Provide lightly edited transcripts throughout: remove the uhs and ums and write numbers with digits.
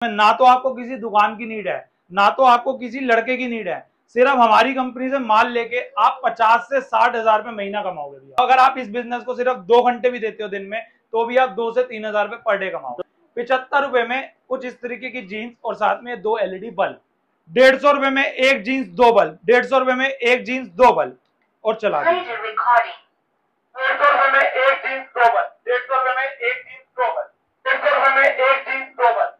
ना तो आपको किसी दुकान की नीड है, ना तो आपको किसी लड़के की नीड है। सिर्फ हमारी कंपनी से माल लेके आप 50 से 60 हजार रुपए महीना कमाओगे भैया। अगर आप इस बिजनेस को सिर्फ 2 घंटे भी देते हो दिन में, तो भी आप 2 से 3 हजार रुपए पर डे कमाओगे। 75 रुपए में कुछ इस तरीके की जीन्स और साथ में 2 LED बल्ब। 150 रुपए में एक जीन्स 2 बल्ब, 150 रुपए में एक जीन्स 2 बल्ब और चला दी। 150 रुपए में एक जीन्स 2 बल्ब, 150 रुपए में एक जीन्स 2 बल्ब, 150 रुपए में एक jeans 2 bulb.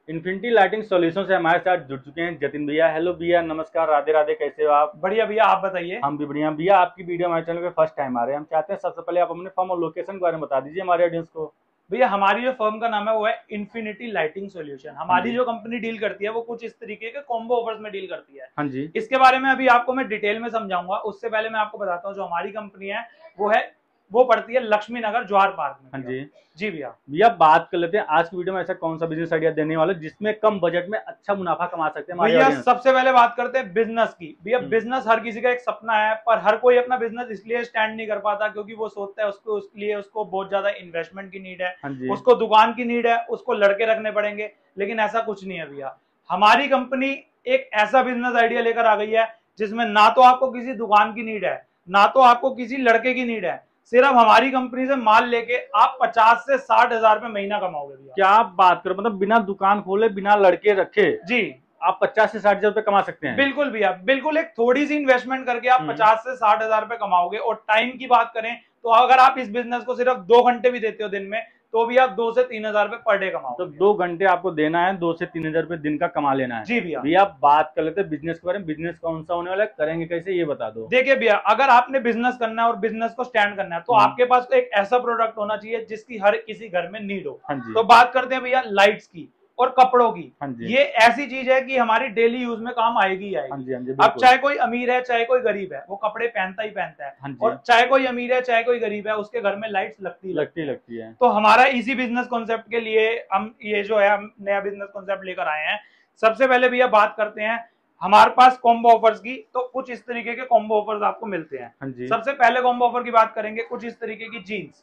Infinity lighting solution से हमारे साथ जुड़ चुके हैं जतिन भैया। हेलो भैया, नमस्कार, राधे राधे, कैसे हो आप? बढ़िया भैया, आप बताइए। हम भी बढ़िया भैया। आपकी वीडियो हमारे चैनल पे फर्स्ट टाइम आ रहे हैं। हम चाहते हैं सबसे पहले आप अपने फर्म और लोकेशन के बारे में बता दीजिए हमारे ऑडियंस को। भैया, हमारी जो फर्म का नाम है वो है इन्फिनिटी लाइटिंग सॉल्यूशन। हमारी जो कंपनी डील करती है वो कुछ इस तरीके के कॉम्बो ऑफर्स में डील करती है। हाँ जी, इसके बारे में अभी आपको मैं डिटेल में समझाऊंगा। उससे पहले मैं आपको बताता हूँ जो हमारी कंपनी है वो पड़ती है लक्ष्मी नगर जवाहर पार्क में। हाँ जी। जी भैया। भैया बात कर लेते हैं आज की वीडियो में ऐसा कौन सा बिजनेस आइडिया देने वाले जिसमें कम बजट में अच्छा मुनाफा कमा सकते हैं हमारे भैया ऑडियंस। सबसे पहले बात करते हैं बिजनेस की। भैया बिजनेस हर किसी का एक सपना है, पर हर कोई अपना बिजनेस इसलिए स्टैंड नहीं कर पाता क्योंकि वो सोचता है उसके लिए उसको बहुत ज्यादा इन्वेस्टमेंट की नीड है, उसको दुकान की नीड है, उसको लड़के रखने पड़ेंगे। लेकिन ऐसा कुछ नहीं है भैया। हमारी कंपनी एक ऐसा बिजनेस आइडिया लेकर आ गई है जिसमें ना तो आपको किसी दुकान की नीड है, ना तो आपको किसी लड़के की नीड है। सिर्फ हमारी कंपनी से माल लेके आप 50 से 60 हजार रुपए महीना कमाओगे भैया। क्या आप बात करो, मतलब बिना दुकान खोले बिना लड़के रखे जी आप 50 से 60 हजार रुपए कमा सकते हैं। बिल्कुल भैया, बिल्कुल। एक थोड़ी सी इन्वेस्टमेंट करके आप 50 से 60 हजार रुपए कमाओगे। और टाइम की बात करें तो अगर आप इस बिजनेस को सिर्फ 2 घंटे भी देते हो दिन में, तो भी आप 2 से 3 हजार रुपए पर डे कमाओगे। तो 2 घंटे आपको देना है, 2 से 3 हजार रुपए दिन का कमा लेना है। जी भैया। भैया बात कर लेते हैं बिजनेस के बारे में। बिजनेस कौन सा होने वाला है, करेंगे कैसे, ये बता दो। देखिए भैया, अगर आपने बिजनेस करना है और बिजनेस को स्टैंड करना है तो आपके पास एक ऐसा प्रोडक्ट होना चाहिए जिसकी हर किसी घर में नीड हो। तो बात करते हैं भैया लाइट्स की और कपड़ों की। ये ऐसी चीज है कि हमारी डेली यूज में काम आएगी ही आएगी। अब चाहे कोई अमीर है चाहे कोई गरीब है, वो कपड़े पहनता ही पहनता है। और चाहे कोई अमीर है चाहे कोई गरीब है, उसके घर में लाइट्स लगती है। तो हमारा इसी बिजनेस कॉन्सेप्ट के लिए हम ये जो है हम नया बिजनेस कॉन्सेप्ट लेकर आए हैं। सबसे पहले भैया बात करते हैं हमारे पास कॉम्बो ऑफर्स की। तो कुछ इस तरीके के कॉम्बो ऑफर्स आपको मिलते हैं। सबसे पहले कॉम्बो ऑफर की बात करेंगे, कुछ इस तरीके की जीन्स।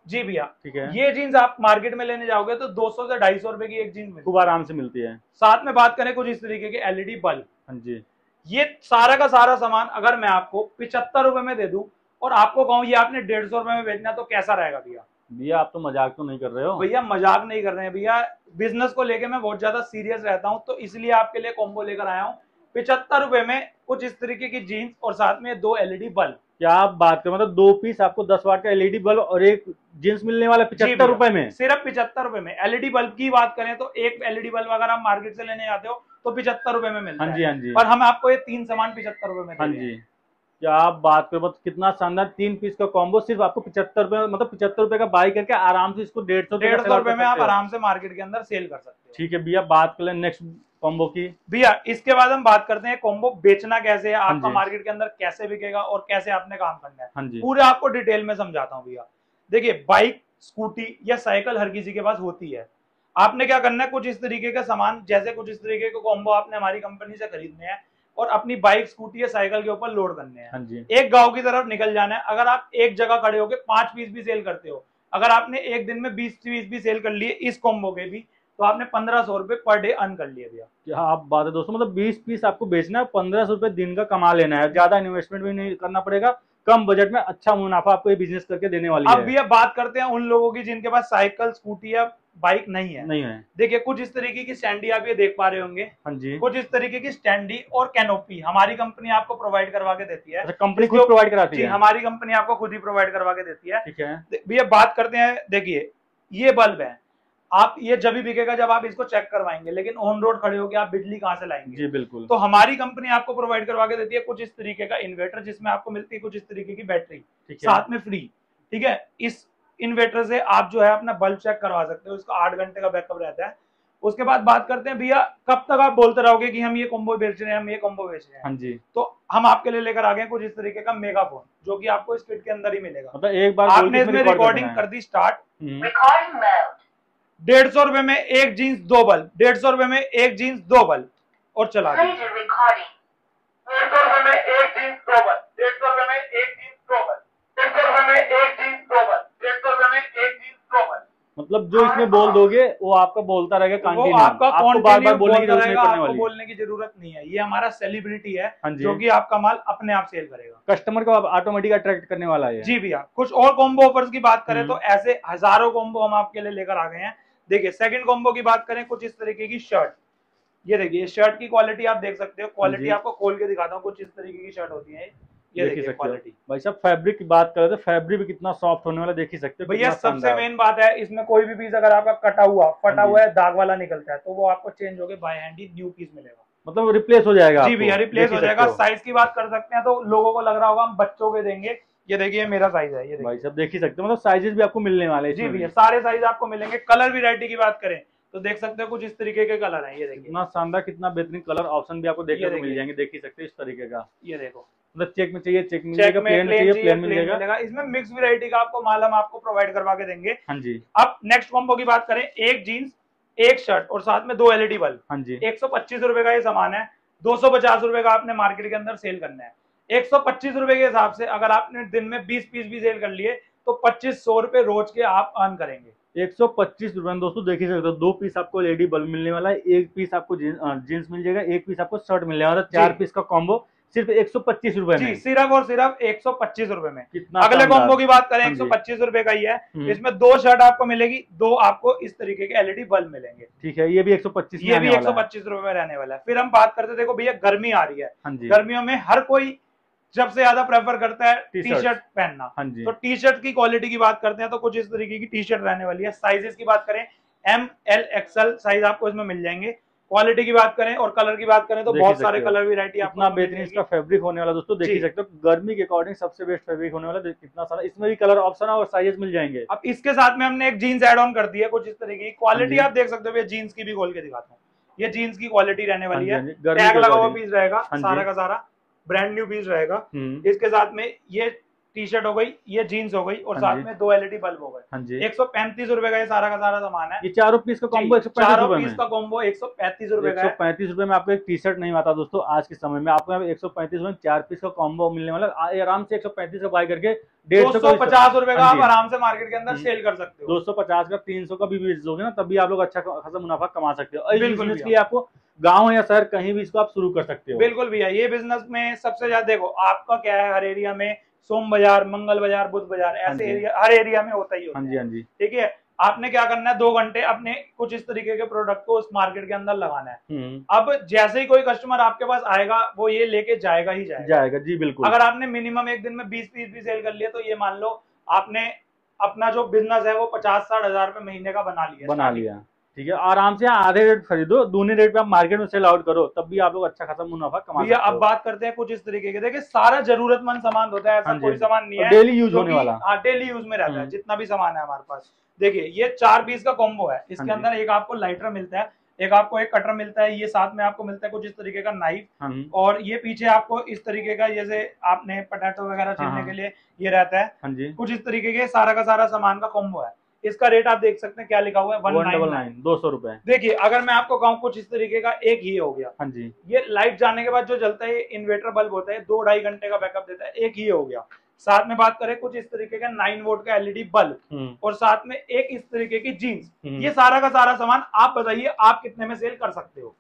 जी भैया, ठीक है। ये जीन्स आप मार्केट में लेने जाओगे तो 200 से 250 रुपए की एक जीन्स खूब आराम से मिलती है। साथ में बात करें कुछ इस तरीके के LED बल्ब। हाँ जी। ये सारा का सारा सामान अगर मैं आपको 75 रुपए में दे दूं और आपको कहूं ये आपने 150 रुपए में बेचना, तो कैसा रहेगा भैया? भैया आप तो मजाक तो नहीं कर रहे हो? भैया मजाक नहीं कर रहे हैं भैया। बिजनेस को लेके मैं बहुत ज्यादा सीरियस रहता हूँ, तो इसलिए आपके लिए कॉम्बो लेकर आया हूँ। 75 रुपए में कुछ इस तरीके की जीन्स और साथ में 2 LED बल्ब। क्या आप बात करें, मतलब 2 पीस आपको 10 वाट का LED बल्ब और एक जींस मिलने वाला 75 रुपए में? सिर्फ 75 रुपए में। LED बल्ब की बात करें तो एक LED बल्ब अगर आप मार्केट से लेने जाते हो तो 75 रुपए में मिलता है। हाँ जी, हाँ जी। पर हम आपको ये 3 सामान 75 रुपए में। हाँ जी। क्या आप बात करो, मतलब कितना शानदार 3 पीस का कॉम्बो सिर्फ आपको 75 रुपए, मतलब 75 रुपए का बाई करके आराम से इसको 150 रुपए में आप आराम से मार्केट के अंदर सेल कर सकते हो। ठीक है भैया, बात कर ले नेक्स्ट कॉम्बो की। भैया इसके बाद हम बात करते हैं कॉम्बो बेचना कैसे है, आपका मार्केट के अंदर कैसे बिकेगा और कैसे आपने काम करना है। पूरे आपको डिटेल में समझाता हूँ भैया। देखिए, बाइक, स्कूटी या साइकिल हर किसी के पास होती है। आपने क्या करना है, कुछ इस तरीके का सामान, जैसे कुछ इस तरीके के कॉम्बो आपने हमारी कंपनी से खरीदने हैं और अपनी बाइक, स्कूटी या साइकिल के ऊपर लोड करने हैं। एक गांव की तरफ निकल जाना है। अगर आप एक जगह खड़े होकर 5 पीस भी सेल करते हो, अगर आपने एक दिन में 20 पीस भी सेल कर लिए इस कॉम्बो के भी, तो आपने 1500 रुपए पर डे अर्न कर लिए भैया। क्या आप बात है दोस्तों, मतलब 20 पीस आपको बेचना है, 1500 रुपए दिन का कमा लेना है। ज्यादा इन्वेस्टमेंट भी नहीं करना पड़ेगा, कम बजट में अच्छा मुनाफा आपको ये बिजनेस करके देने वाली है। अब भैया बात करते हैं उन लोगों की जिनके पास साइकिल, स्कूटी या बाइक नहीं है। देखिए, कुछ इस तरीके की स्टैंडी आप ये देख पा रहे होंगे। हाँ जी। कुछ इस तरीके की स्टैंडी और कैनोपी हमारी कंपनी आपको प्रोवाइड करवा के देती है। कंपनी खुद प्रोवाइड कराती है? हमारी कंपनी आपको खुद ही प्रोवाइड करवा के देती है। ठीक है भैया, बात करते हैं, देखिए ये बल्ब है, आप ये जब भी बिकेगा जब आप इसको चेक करवाएंगे, लेकिन ऑन रोड खड़े होकर आप बिजली कहां से लाएंगे? जी बिल्कुल। तो हमारी कंपनी आपको प्रोवाइड करवा के देती है कुछ इस तरीके का इन्वर्टर, जिसमें आपको मिलती है कुछ इस तरीके की बैटरी साथ में फ्री। ठीक है, इस इन्वर्टर से आप जो है अपना बल्ब चेक करवा सकते हो। इसका 8 घंटे का बैकअप रहता है। उसके बाद बात करते हैं भैया, कब तक आप बोलते रहोगे कि हम ये कॉम्बो बेच रहे हैं, हम ये कॉम्बो बेच रहे हैं? हाँ जी। तो हम आपके लिए लेकर आ गए कुछ इस तरीके का मेगाफोन, जो कि आपको इस किट के अंदर ही मिलेगा। मतलब एक बार आपने इसमें रिकॉर्डिंग कर दी स्टार्ट। 150 रुपए में एक जीन्स 2 बल्ब, 150 रुपए में एक जीन्स 2 बल्ब और चला दी। 150 रुपए में एक जीन्स 2 बल्ब, 150 रुपए में एक जीन्स 2 बल्ब, 150 रुपए में एक जीन्स 2 बल्ब, 150 रुपए में एक जीन्स प्रॉपर। मतलब जो इसमें बोल दोगे वो आपका बोलता रहेगा कंटिन्यू, आपका आपको बार बार बोलने की जरूरत नहीं पड़ने वाली, बोलने की जरूरत नहीं है। ये हमारा सेलिब्रिटी है हाँ जो कि आपका माल अपने आप सेल करेगा, कस्टमर को ऑटोमेटिक अट्रैक्ट करने वाला है। जी भैया। कुछ और कॉम्बो ऑफर्स की बात करें तो ऐसे हजारों कॉम्बो हम आपके लिए लेकर आ गए हैं। देखिए सेकंड कॉम्बो की बात करें, कुछ इस तरीके की शर्ट, ये देखिए शर्ट की क्वालिटी आप देख सकते हो, क्वालिटी आपको खोल के दिखाता हूँ, कुछ इस तरीके की शर्ट होती है, ये देखिए क्वालिटी। भाई साहब फैब्रिक की बात करें तो फैब्रिक भी कितना सॉफ्ट होने वाला देख ही सकते हो भैया। सबसे मेन बात है इसमें कोई भी पीस अगर आपका कटा हुआ फटा हुआ है दाग वाला निकलता है तो वो आपको चेंज होकर बाय हैंड ही न्यू पीस मिलेगा, मतलब रिप्लेस हो जाएगा। जी भैया रिप्लेस हो जाएगा। साइज की बात कर सकते हैं तो लोगों को लग रहा होगा हम बच्चों के देंगे, ये देखिए मेरा साइज है, ये भाई साहब देख ही सकते हो, मतलब साइजेस भी आपको मिलने वाले हैं। जी भैया सारे साइज आपको मिलेंगे। कलर वेरायटी की बात करें तो देख सकते हो कुछ इस तरीके के कलर हैं, ये देखिए कितना शानदार, कितना बेहतरीन कलर ऑप्शन भी आपको देखने को मिल जाएंगे, देख ही सकते हो इस तरीके का। ये देखो मतलब चेक में चाहिए चेक मिल जाएगा, प्लेन चाहिए प्लेन मिल जाएगा। इसमें मिक्स वैरायटी का आपको माल हम आपको प्रोवाइड करवा के देंगे। हाँ जी। अब नेक्स्ट कॉम्बो की बात करें, एक जीन्स एक शर्ट और साथ में 2 LED बल्ब। हाँ जी। 125 रुपए का ये सामान है, 250 रुपए का आपने मार्केट के अंदर सेल करना है। 125 रुपए के हिसाब से अगर आपने दिन में 20 पीस भी सेल कर लिए तो 2500 रुपए रोज के आप अर्न करेंगे। 125 रुपए में दोस्तों देख ही सकते हो, 2 पीस आपको LED बल्ब मिलने वाला है, 1 पीस आपको जींस मिल जाएगा, 1 पीस आपको शर्ट मिलने वाला है, 4 पीस का कॉम्बो सिर्फ 125 रुपए में, सिर्फ और सिर्फ 125 रुपए में। कितना अगले कॉम्बो की बात करें 125 रुपए का ही है, इसमें 2 शर्ट आपको मिलेगी, 2 आपको इस तरीके के LED बल्ब मिलेंगे। ठीक है, ये भी 125 ये भी 125 रुपए में रहने वाला है। फिर हम बात करते, देखो भैया गर्मी आ रही है, गर्मियों में हर कोई सबसे ज्यादा प्रेफर करता है टी शर्ट पहनना, तो टी शर्ट की क्वालिटी की बात करते हैं तो कुछ इस तरीके की टी शर्ट रहने वाली है। साइजेस की बात करें ML XL साइज आपको इसमें मिल जाएंगे। क्वालिटी की बात करें और कलर की बात करें तो बहुत सारे कलर वेरायटी आपको बेहतरीन इसका फैब्रिक होने वाला दोस्तों, देख ही सकते हो गर्मी के अकॉर्डिंग सबसे बेस्ट फैब्रिक होने वाला, कितना सारा इसमें भी कलर ऑप्शन और साइजेस मिल जाएंगे। अब इसके साथ में हमने एक जीन्स ऐड ऑन कर दी है, कुछ इस तरीके की क्वालिटी आप देख सकते हो। जीन्स की भी खोल के दिखाता हूँ, ये जीन्स की क्वालिटी रहने वाली है, टैग लगा हुआ पीस रहेगा, सारा का सारा ब्रांड न्यू पीस रहेगा। इसके साथ में ये टी शर्ट हो गई, ये जीन्स हो गई और साथ में 2 LED बल्ब हो गए। 135 रुपए का ये सारा का सारा सामान है। ये चारों पीस का कॉम्बो 135 का कॉम्बो 135 रुपए का है। 135 रुपए में आपको एक टी शर्ट नहीं आता दोस्तों, आज के समय में आपको 135 रुपए में 4 पीस का कॉम्बो मिलने वाला। आराम से 135 का बाय करके 250 रुपए का आप आराम से मार्केट के अंदर सेल कर सकते हो। 250 का 300 का भी बेच दोगे ना, तभी आप लोग अच्छा खासा मुनाफा कमा सकते हो। बिल्कुल, इसलिए आपको गांव या शहर कहीं भी इसको आप शुरू कर सकते हो। बिल्कुल भैया, ये बिजनेस में सबसे ज्यादा देखो आपका क्या है, हर एरिया में सोम बाजार, मंगल बाजार, बुध बाजार, ऐसे एरिया हर एरिया में होता ही होता है। हाँ जी। ठीक है, आपने क्या करना है, 2 घंटे अपने कुछ इस तरीके के प्रोडक्ट को उस मार्केट के अंदर लगाना है। अब जैसे ही कोई कस्टमर आपके पास आएगा वो ये लेके जाएगा ही जाएगा। जी बिल्कुल। अगर आपने मिनिमम एक दिन में 20 पीस भी सेल कर लिया तो ये मान लो आपने अपना जो बिजनेस है वो 50-60 हजार रुपए महीने का बना लिया। ठीक है, आराम से आधे रेट खरीदो, दूनी रेट पे आप मार्केट में सेल आउट करो, तब भी आप लोग अच्छा खासा मुनाफा कमा सकते हो। अब बात करते हैं कुछ इस तरीके के, देखिए सारा जरूरतमंद सामान होता है, ऐसा कोई सामान नहीं है डेली यूज होने वाला। डेली यूज में रहता है जितना भी सामान है हमारे पास। देखिए ये 4 पीस का कॉम्बो है, इसके अंदर एक आपको लाइटर मिलता है, एक आपको एक कटर मिलता है, ये साथ में आपको मिलता है कुछ इस तरीके का नाइफ, और ये पीछे आपको इस तरीके का जैसे आपने पोटैटो वगैरह छीलने के लिए ये रहता है। कुछ इस तरीके के सारा का सारा सामान का कॉम्बो है। इसका रेट आप देख सकते हैं क्या लिखा हुआ है, 199, 200 रुपए। देखिए अगर मैं आपको कहूँ कुछ इस तरीके का एक ही हो गया। हाँ जी, ये लाइट जाने के बाद जो जलता है इन्वर्टर बल्ब होता है, 2-2.5 घंटे का बैकअप देता है, एक ही हो गया। साथ में बात करें कुछ इस तरीके का 9 वोल्ट का LED बल्ब और साथ में एक इस तरीके की जीन्स। ये सारा का सारा सामान आप बताइए आप कितने में सेल कर सकते हो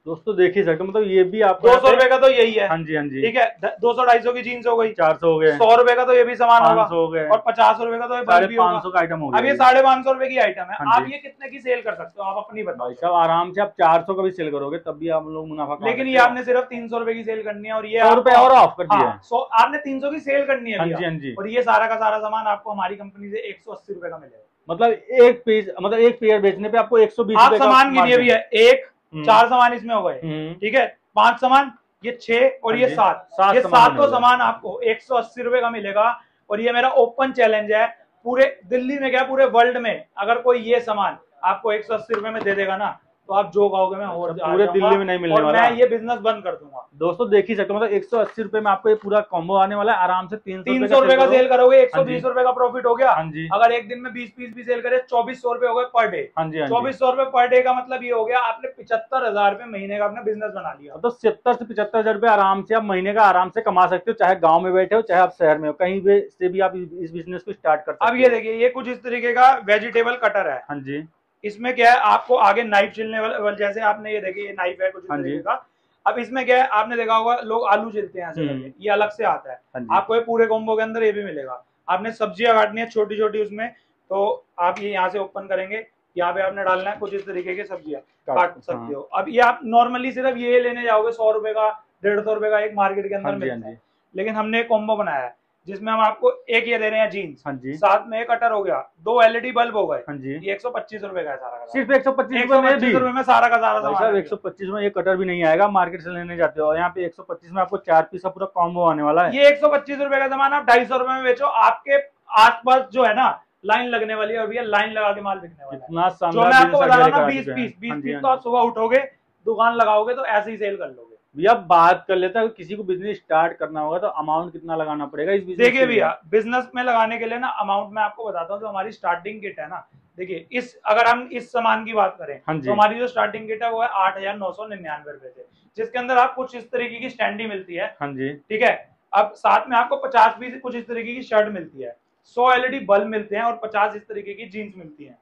दोस्तों? देख ही सकते हो, मतलब ये भी आपको 200 रुपए का तो यही है। हाँ जी। ठीक है, 200-250 की जीन्स हो गई, 400 हो गए, 100 रुपए का तो ये भी सामान होगा, 500 हो गए, और 50 रुपए का तो ये बल्ब भी होगा। 500 का आइटम हो गया। अब ये 550 रुपए की आइटम है, आप ये कितने की सेल कर सकते हो, आप अपनी बताओ। सब आराम से आप 400 का भी सेल करोगे तब भी आप लोग मुनाफा, लेकिन ये आपने सिर्फ 300 रुपए की सेल करनी है, और ये 100 रुपए और ऑफ कर दिया। आपने 300 की सेल करनी है। हाँ जी। और ये सारा का सारा सामान आपको हमारी कंपनी से 180 रुपए का मिलेगा। मतलब एक पीस, मतलब एक पेयर बेचने पे आपको 120 आप सामान गिनिए भी है, 1 4 सामान इसमें हो गए, ठीक है, 5 सामान, ये 6 और ये 7, ये 7 सामान आपको 180 रुपए का मिलेगा। और ये मेरा ओपन चैलेंज है, पूरे दिल्ली में क्या पूरे वर्ल्ड में अगर कोई ये सामान आपको 180 रुपए में दे देगा ना, तो आप जो कहोगे मैं और पूरे दिल्ली में नहीं मिलने वाला, मैं ये बिजनेस बंद कर दूंगा। दोस्तों देख ही सकते हो, मतलब 180 रुपए में आपको ये पूरा कॉम्बो आने वाला है। आराम से 300 रुपए का सेल करोगे, 120 रुपए का प्रॉफिट हो गया। हाँ जी, अगर एक दिन में 20 पीस भी सेल करे 2400 रुपए हो गए पर डे। हाँ जी, 2400 रुपए पर डे का मतलब ये हो गया आपने 75,000 रुपए महीने का अपना बिजनेस बना लिया। तो 70 से 75,000 रुपए आराम से आप महीने का आराम से कमा सकते हो, चाहे गांव में बैठे हो चाहे आप शहर में हो, कहीं भी से भी आप इस बिजनेस को स्टार्ट कर सकते हो। अब ये देखिए, ये कुछ इस तरीके का वेजिटेबल कटर है। हाँ जी, इसमें क्या है, आपको आगे नाइफ छिलने वाला, जैसे आपने ये देखिए ये नाइफ है कुछ इस तरीके का। अब इसमें क्या है, आपने देखा होगा लोग आलू छिलते हैं ऐसे करके, ये अलग से आता है। आपको ये पूरे कॉम्बो के अंदर ये भी मिलेगा। आपने सब्जियां काटनी है छोटी छोटी उसमें, तो आप ये यहाँ से ओपन करेंगे, यहाँ पे आपने डालना है कुछ इस तरीके की सब्जियां काट सकते हो। अब ये आप नॉर्मली सिर्फ ये लेने जाओगे 100 रुपए का 150 रुपए का एक मार्केट के अंदर मिलता है, लेकिन हमने एक कॉम्बो बनाया है जिसमें हम आपको एक ये दे रहे हैं जीन्स, साथ में एक कटर हो गया, 2 LED बल्ब हो गए। ये 125 रुपए का है सारा का, सिर्फ 125 रुपए में सारा का सारा सामान। 125 में ये कटर भी नहीं आएगा, मार्केट से लेने जाते हो। यहाँ पे 125 में आपको 4 पीस का पूरा कॉम्बो आने वाला है। ये 125 रुपए का सामान आप 250 रुपए में बेचो, आपके आसपास जो है ना लाइन लगने वाली है, और भैया लाइन लगा के माल बिकने वाला है। जो मैं आपको बता रहा हूँ 20 पीस तो आप सुबह उठोगे दुकान लगाओगे तो ऐसे ही सेल कर लोगे। भैया बात कर लेता है, किसी को बिजनेस स्टार्ट करना होगा तो अमाउंट कितना लगाना पड़ेगा इस बिजनेस? देखिए भैया, बिजनेस में लगाने के लिए ना अमाउंट मैं आपको बताता हूँ। जो हमारी स्टार्टिंग किट है ना, देखिए इस अगर हम इस सामान की बात करें तो हमारी जो स्टार्टिंग किट है वो है 8,999 रुपए से, जिसके अंदर आप कुछ इस तरीके की स्टैंडी मिलती है। हाँ जी, ठीक है। अब साथ में आपको 50 पीस कुछ इस तरीके की शर्ट मिलती है, 100 LED बल्ब मिलते हैं और 50 इस तरीके की जीन्स मिलती है।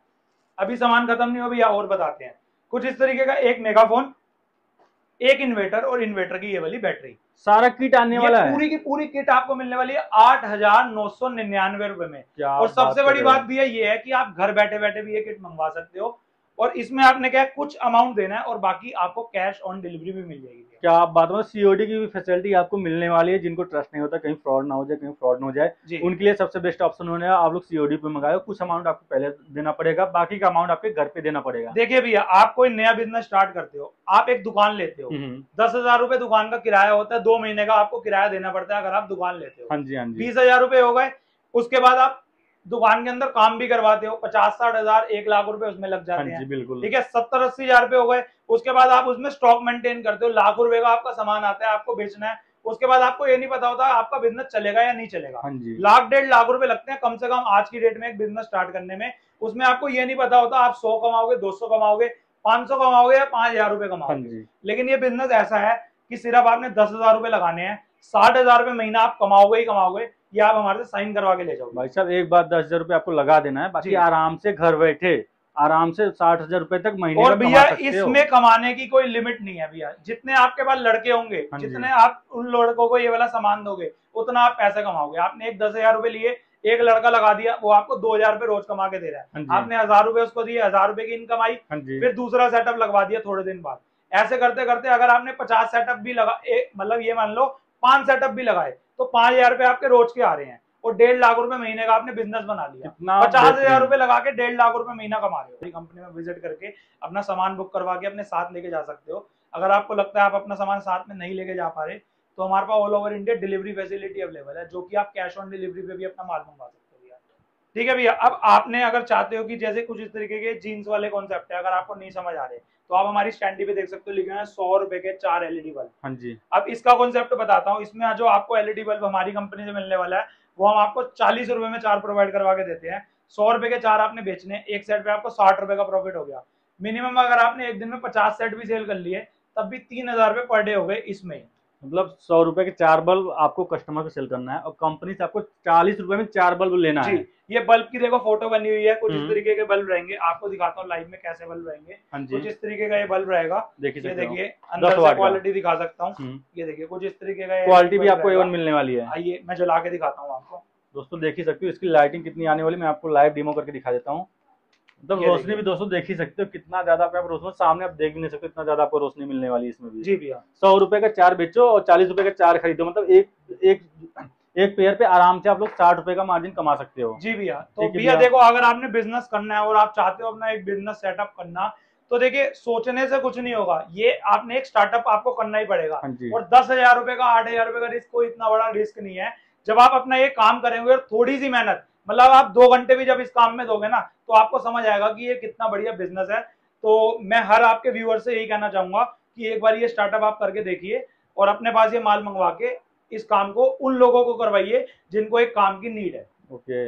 अभी सामान खत्म नहीं हो भैया, और बताते हैं। कुछ इस तरीके का एक मेगाफोन, एक इन्वर्टर और इन्वर्टर की ये वाली बैटरी, सारा किट आने वाला है। पूरी की पूरी किट आपको मिलने वाली है 8,999 रुपए में। और सबसे बड़ी बात भी है ये है कि आप घर बैठे बैठे भी ये किट मंगवा सकते हो, और इसमें आपने क्या कुछ अमाउंट देना है और बाकी आपको कैश ऑन डिलीवरी भी मिल जाएगी। क्या आप बात में COD की भी फैसिलिटी आपको मिलने वाली है। जिनको ट्रस्ट नहीं होता कहीं फ्रॉड ना हो जाए, कहीं फ्रॉड ना हो जाए, उनके लिए सबसे बेस्ट ऑप्शन होने आप लोग COD पे मंगाओ। कुछ अमाउंट आपको पहले देना पड़ेगा, बाकी का अमाउंट आपके घर पे देना पड़ेगा। देखिए भैया, आप कोई नया बिजनेस स्टार्ट करते हो, आप एक दुकान लेते हो, 10,000 रुपए दुकान का किराया होता है, 2 महीने का आपको किराया देना पड़ता है अगर आप दुकान लेते हो। हाँ जी, हाँ जी। 20,000 रुपए हो गए, उसके बाद आप दुकान के अंदर काम भी करवाते हो, 50-60 हजार 1 लाख रुपए उसमें लग जाते हैं। बिल्कुल ठीक है, 70-80 हजार रुपए हो गए। उसके बाद आप उसमें स्टॉक मेंटेन करते हो, लाख रुपए का आपका सामान आता है, आपको बेचना है। उसके बाद आपको ये नहीं पता होता आपका बिजनेस चलेगा या नहीं चलेगा। 1,00,000-1,50,000 रुपए लगते हैं कम से कम आज की डेट में एक बिजनेस स्टार्ट करने में। उसमें आपको ये नहीं पता होता आप 100 कमाओगे, 200 कमाओगे, 500 कमाओगे या 5,000 रुपए कमाओगे। लेकिन ये बिजनेस ऐसा है कि सिर्फ आपने 10,000 रुपए लगाने हैं, 60,000 रुपए महीना आप कमाओगे ही कमाओगे। ये आप हमारे से साइन करवा के ले जाओ भाई साहब। एक बार 10,000 रुपए आपको लगा देना है, बाकी आराम से घर बैठे आराम से 60,000 रुपए तक महीने और भैया इसमें कमाने की कोई लिमिट नहीं है भैया। जितने आपके पास लड़के होंगे, जितने आप उन लड़कों को ये वाला सामान दोगे उतना आप पैसे कमाओगे। आपने एक 10,000 रुपए लिए, एक लड़का लगा दिया, वो आपको 2,000 रुपए रोज कमा के दे रहा है। आपने 1,000 रुपए उसको दिए, 1,000 रुपए की इनकम आई, फिर दूसरा सेटअप लगवा दिया थोड़े दिन बाद। ऐसे करते करते अगर आपने 50 सेटअप भी लगा, मतलब ये मान लो 5 सेटअप भी लगाए तो 5,000 रुपए आपके रोज के आ रहे हैं, और 1.5 लाख रुपए महीने का आपने बिजनेस बना लिया। 50,000 रुपए लगा के 1.5 लाख रुपए महीना कमा रहे हो। कंपनी में विजिट करके अपना सामान बुक करवा के अपने साथ लेके जा सकते हो। अगर आपको लगता है आप अपना सामान साथ में नहीं लेके जा पा रहे तो हमारे पास all over India delivery facility available है, जो कि आप कैश ऑन डिलीवरी पे भी अपना माल मंगवा सकते हो। ठीक है भैया, अब आपने अगर चाहते हो कि जैसे कुछ इस तरीके के जीन्स वाले कॉन्सेप्ट है, अगर आपको नहीं समझ आ रहे तो आप हमारी स्टैंडी पे देख सकते हो, लिखे हैं 100 रुपए के 4 LED बल्ब। हाँ जी। अब इसका कॉन्सेप्ट बताता हूँ। इसमें जो आपको LED बल्ब हमारी कंपनी से मिलने वाला है वो हम आपको 40 रुपए में 4 प्रोवाइड करवा के देते हैं। 100 रुपए के 4 आपने बेचने, एक सेट पे आपको 60 रुपए का प्रॉफिट हो गया। मिनिमम अगर आपने एक दिन में 50 सेट भी सेल कर लिए तब भी 3,000 रुपए पर डे हो गए इसमें। मतलब 100 रुपए के 4 बल्ब आपको कस्टमर को सेल करना है और कंपनी से आपको 40 रुपए में 4 बल्ब लेना है। ये बल्ब की देखो फोटो बनी हुई है, कुछ इस तरीके के बल्ब रहेंगे। आपको दिखाता हूँ लाइव में कैसे बल्ब रहेंगे। कुछ इस तरीके का ये बल्ब रहेगा। ये देखिए अंदर से क्वालिटी दिखा सकता हूँ। ये देखिए कुछ इस तरीके का क्वालिटी भी आपको A1 मिलने वाली है। आइए मैं जला के दिखाता हूँ आपको। दोस्तों देख ही सकते हो इसकी लाइटिंग कितनी आने वाली, मैं आपको लाइव डेमो करके दिखा देता हूँ। मतलब रोशनी भी दोस्तों देख ही सकते हो कितना ज्यादा आप रोशनी सामने आप देख भी नहीं सकते, इतना ज्यादा आपको रोशनी मिलने वाली है इसमें भी। जी भैया। 100 रुपए का 4 बेचो और 40 रुपए का 4 खरीदो, मतलब एक पेयर पे आराम से आप लोग 60 रुपए का मार्जिन कमा सकते हो। जी भैया। तो भैया देखो, अगर आपने बिजनेस करना है और आप चाहते हो अपना एक बिजनेस सेटअप करना, तो देखिए सोचने से कुछ नहीं होगा, ये आपने एक स्टार्टअप आपको करना ही पड़ेगा। और 10,000 रुपए का 8,000 रुपए का रिस्क कोई इतना बड़ा रिस्क नहीं है। जब आप अपना ये काम करेंगे और थोड़ी सी मेहनत, मतलब आप 2 घंटे भी जब इस काम में दोगे ना तो आपको समझ आएगा कि ये कितना बढ़िया बिजनेस है। तो मैं हर आपके व्यूअर से यही कहना चाहूंगा कि एक बार ये स्टार्टअप आप करके देखिए और अपने पास ये माल मंगवा के इस काम को उन लोगों को करवाइए जिनको एक काम की नीड है। ओके।